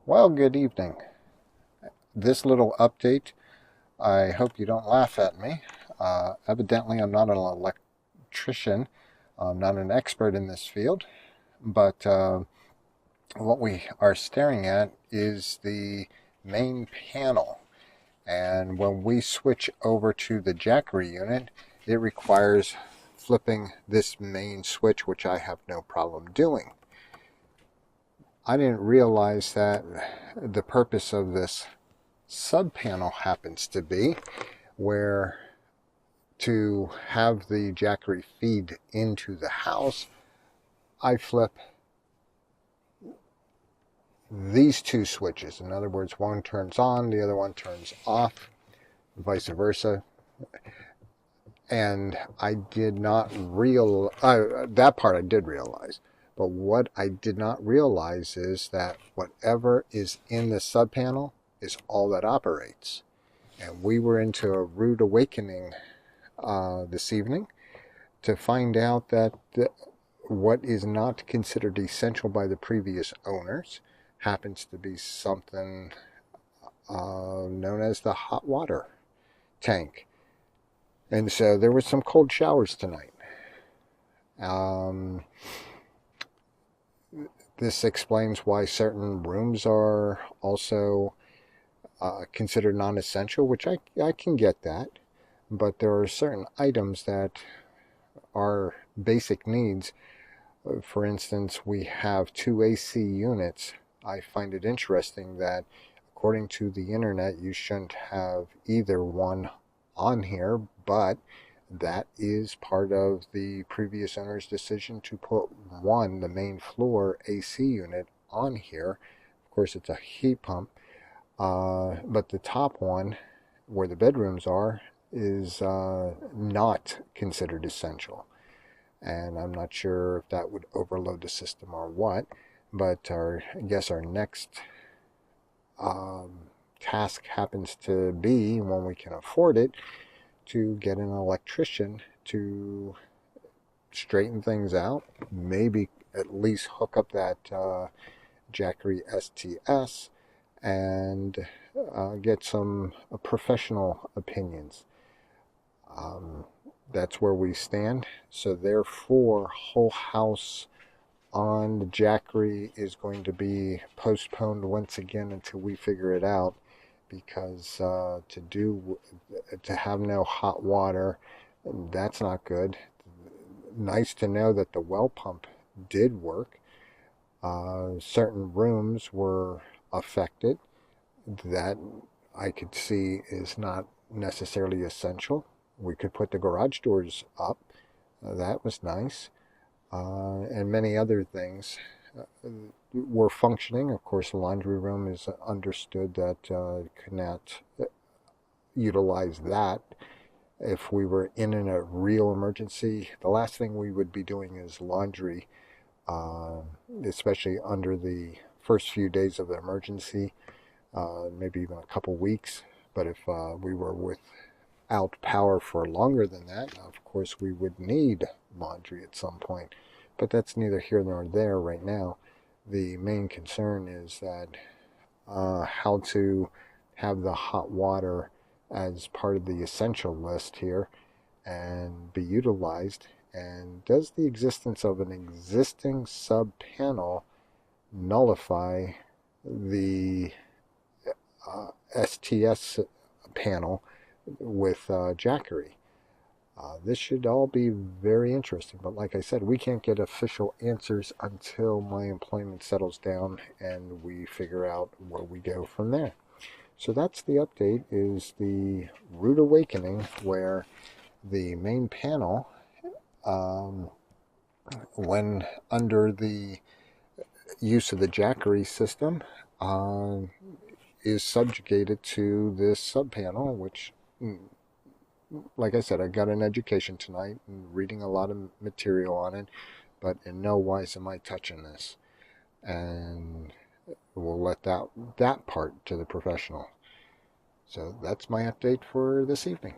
Well, good evening. This little update, I hope you don't laugh at me. Evidently, I'm not an electrician. I'm not an expert in this field, but what we are staring at is the main panel. And when we switch over to the Jackery unit, it requires flipping this main switch, which I have no problem doing. I didn't realize that the purpose of this sub panel happens to be where to have the Jackery feed into the house, I flip these two switches. In other words, one turns on, the other one turns off, vice versa. And I did not realize, that part I did realize. But what I did not realize is that whatever is in the sub panel is all that operates. And we were into a rude awakening this evening to find out that what is not considered essential by the previous owners happens to be something known as the hot water tank. And so there were some cold showers tonight. This explains why certain rooms are also considered non-essential, which I can get that. But there are certain items that are basic needs. For instance, we have two AC units. I find it interesting that according to the internet, you shouldn't have either one on here, but that is part of the previous owner's decision to put one, the main floor AC unit, on here. Of course, it's a heat pump, but the top one, where the bedrooms are, is not considered essential. And I'm not sure if that would overload the system or what, but I guess our next task happens to be, when we can afford it, to get an electrician to straighten things out, maybe at least hook up that Jackery STS and get some professional opinions. That's where we stand. So therefore, whole house on the Jackery is going to be postponed once again until we figure it out, because to have no hot water, that's not good. Nice to know that the well pump did work. Certain rooms were affected that I could see is not necessarily essential. We could put the garage doors up. That was nice. And many other things were functioning. Of course, the laundry room is understood that could not utilize that if we were in a real emergency. The last thing we would be doing is laundry, especially under the first few days of the emergency, maybe even a couple weeks. But if we were without power for longer than that, of course we would need laundry at some point. But that's neither here nor there right now. The main concern is that how to have the hot water as part of the essential list here and be utilized. And does the existence of an existing sub panel nullify the STS panel with Jackery? This should all be very interesting, but like I said, we can't get official answers until my employment settles down and we figure out where we go from there. So that's the update, is the rude awakening where the main panel, when under the use of the Jackery system, is subjugated to this sub panel, which, like I said, I got an education tonight and reading a lot of material on it, but in no wise am I touching this. And we'll let that part to the professional. So that's my update for this evening.